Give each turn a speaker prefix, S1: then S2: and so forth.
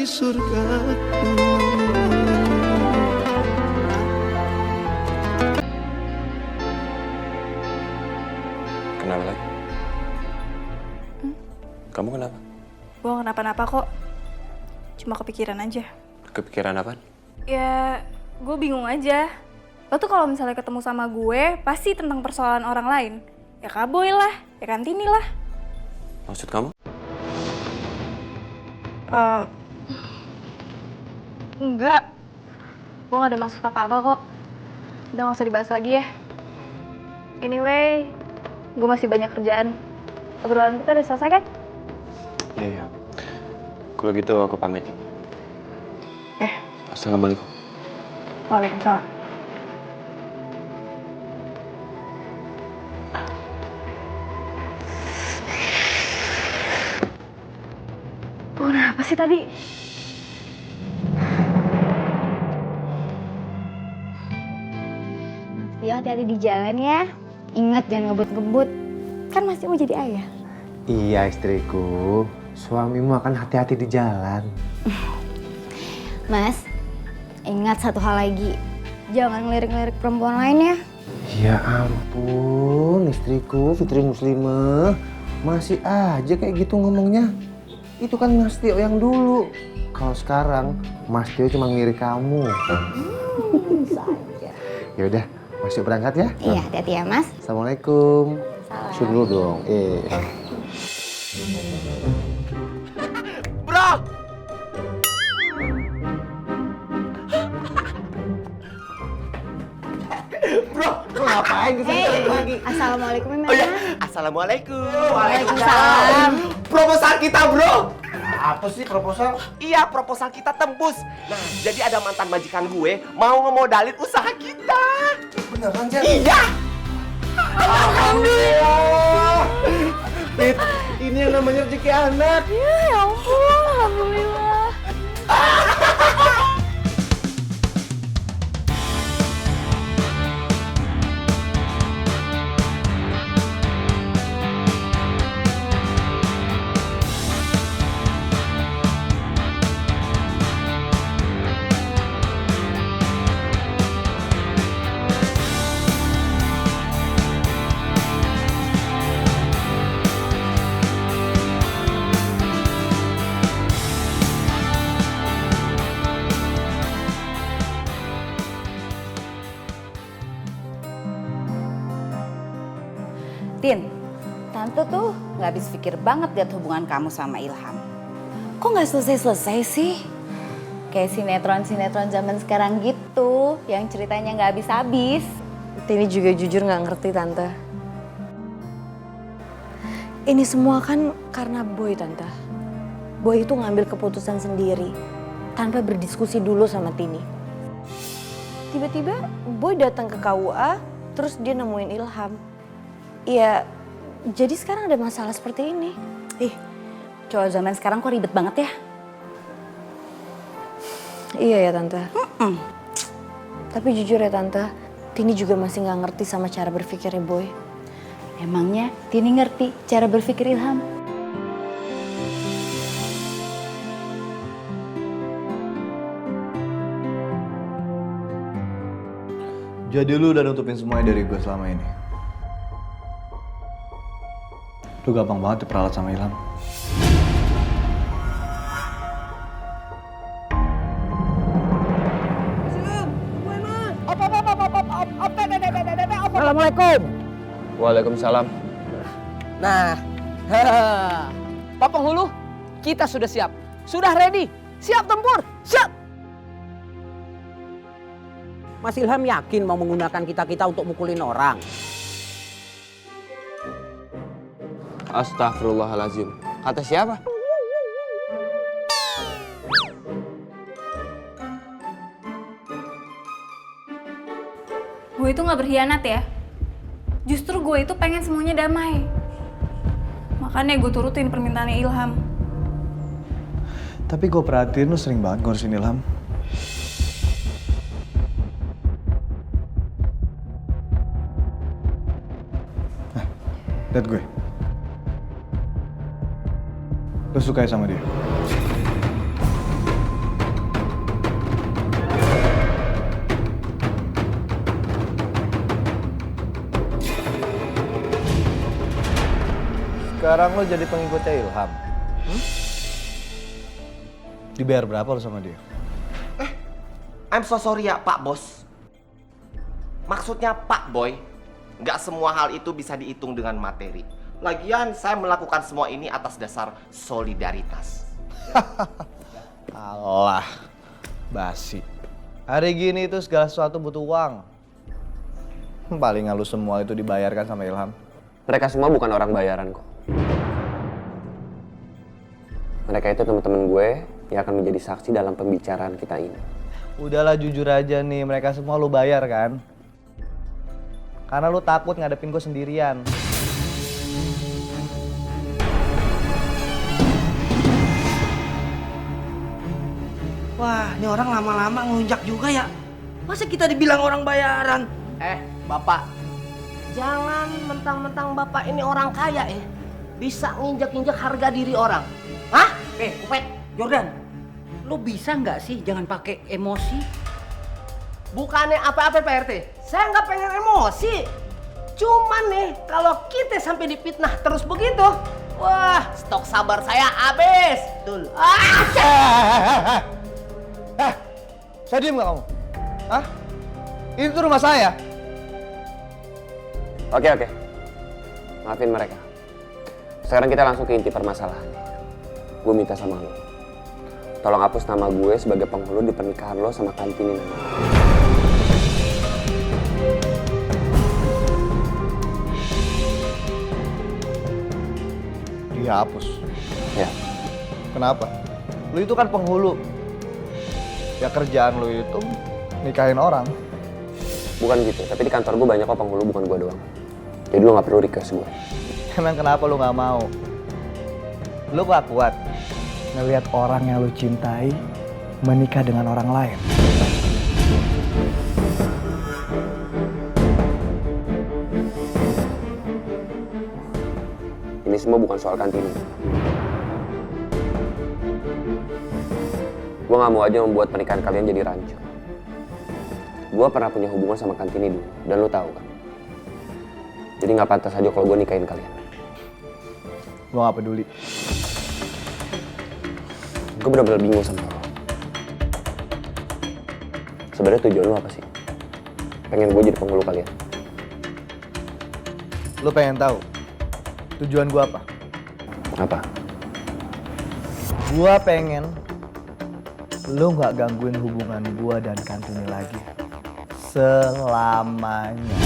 S1: di surgaku.
S2: Kenapa lagi? Kamu kenapa?
S3: Gue gak kenapa-napa kok. Cuma kepikiran aja.
S2: Kepikiran apa?
S3: Ya, gue bingung aja. Lo tuh kalau misalnya ketemu sama gue, pasti tentang persoalan orang lain. Ya Kak Boy lah, ya kan Tini lah.
S2: Maksud kamu?
S3: Enggak. Gue gak ada maksud apa-apa kok. Udah gak usah dibahas lagi ya. Anyway, gue masih banyak kerjaan. Obrolan kita udah selesai kan?
S2: Iya. Kalau gitu aku pamit. Assalamualaikum.
S3: Waalaikumsalam. Kenapa sih tadi?
S4: Ya, hati-hati di jalan ya. Ingat jangan ngebut-ngebut. Kan masih mau jadi ayah.
S5: Iya istriku, suamimu akan hati-hati di jalan.
S4: Mas, ingat satu hal lagi. Jangan ngelirik-ngelirik perempuan lain ya.
S5: Ya ampun istriku, Fitri Muslimah. Masih aja kayak gitu ngomongnya. Itu kan Mas Tio yang dulu. Kalau sekarang, Mas Tio cuma ngelirik kamu. Ya udah, Mas Tio berangkat ya?
S4: Iya, hati-hati ya Mas.
S5: Assalamualaikum.
S4: Salam.
S5: Syukur dulu dong.
S1: Bro! Bro, lu ngapain kesini lagi?
S4: Assalamualaikum Mama.
S1: Oh ya, assalamualaikum.
S4: Waalaikumsalam.
S1: Proposal kita, bro.
S5: Apa sih proposal?
S1: Iya, proposal kita tembus. Nah, jadi ada mantan majikan gue mau ngemodalin usaha kita.
S5: Beneran, Jan?
S1: Iya.
S5: Alhamdulillah. Fit, ini yang namanya rezeki anak.
S3: Ya ampun, alhamdulillah.
S6: Tin, Tante tuh gak habis pikir banget lihat hubungan kamu sama Ilham. Kok gak selesai-selesai sih? Kayak sinetron-sinetron zaman sekarang gitu, yang ceritanya gak habis-habis.
S7: Tini juga jujur gak ngerti Tante. Ini semua kan karena Boy Tante. Boy itu ngambil keputusan sendiri, tanpa berdiskusi dulu sama Tini. Tiba-tiba Boy datang ke KUA, terus dia nemuin Ilham. Ya, jadi sekarang ada masalah seperti ini.
S6: Cowok zaman sekarang kok ribet banget ya?
S7: Iya ya Tante. Tapi jujur ya Tante, Tini juga masih gak ngerti sama cara berpikirnya Boy.
S6: Emangnya Tini ngerti cara berpikir Ilham?
S8: Jadi lu udah nutupin semuanya dari gue selama ini. Lu gampang banget diperalat sama Ilham.
S9: Assalamualaikum.
S2: Waalaikumsalam.
S9: Nah, Pak Penghulu, kita sudah siap. Sudah ready. Siap tempur. Siap. Mas Ilham yakin mau menggunakan kita-kita untuk mukulin orang?
S2: Astagfirullahaladzim. Kata siapa?
S3: Gue itu gak berkhianat ya. Justru gue itu pengen semuanya damai. Makanya gue turutin permintaannya Ilham.
S8: Tapi gue perhatiin lu sering banget ngurusin Ilham. Nah, liat gue. Lu suka sama dia? Sekarang lo jadi pengikutnya Ilham. Dibayar berapa lo sama dia?
S1: I'm so sorry ya Pak Bos. Maksudnya Pak Boy, nggak semua hal itu bisa dihitung dengan materi. Lagian saya melakukan semua ini atas dasar solidaritas.
S8: Alah, basi. Hari gini itu segala sesuatu butuh uang. Paling lu semua itu dibayarkan sama Ilham.
S2: Mereka semua bukan orang bayaran kok. Mereka itu teman-teman gue yang akan menjadi saksi dalam pembicaraan kita ini.
S8: Udahlah jujur aja nih, mereka semua lu bayar kan? Karena lu takut ngadepin gue sendirian.
S9: Wah, ini orang lama-lama ngelunjak juga ya. Masa kita dibilang orang bayaran?
S1: Bapak, jangan mentang-mentang Bapak ini orang kaya bisa nginjak-injak harga diri orang. Hah?
S9: Upet, Jordan, lo bisa nggak sih jangan pakai emosi?
S1: Bukannya apa-apa Pak RT, saya nggak pengen emosi. Cuman nih, kalau kita sampai dipitnah terus begitu, wah, stok sabar saya habis. Betul.
S8: Saya diem gak kamu? Hah? Ini tuh rumah saya.
S2: Oke. Maafin mereka. Sekarang kita langsung ke inti permasalahan. Gue minta sama lo. Tolong hapus nama gue sebagai penghulu di pernikahan lo sama Kantini nanti.
S8: Dihapus.
S2: Ya.
S8: Kenapa? Lu itu kan penghulu. Ya kerjaan lu itu nikahin orang.
S2: Bukan gitu, tapi di kantor gue banyak kok penghulu, bukan gue doang. Jadi lo gak perlu request gue.
S8: Emang kenapa lu gak mau? Lu gak kuat ngelihat orang yang lu cintai menikah dengan orang lain.
S2: Ini semua bukan soal Kantini. Gue gak mau aja membuat pernikahan kalian jadi rancu. Gue pernah punya hubungan sama Kantini dulu, dan lo tahu kan. Jadi gak pantas aja kalau gue nikahin kalian.
S8: Gue gak peduli.
S2: Gue bener-bener bingung sama lo. Sebenarnya tujuan lo apa sih? Pengen gue jadi penghulu kalian?
S8: Lo pengen tahu tujuan gue apa?
S2: Apa?
S8: Gue pengen lo gak gangguin hubungan gue dan Kantini lagi selamanya.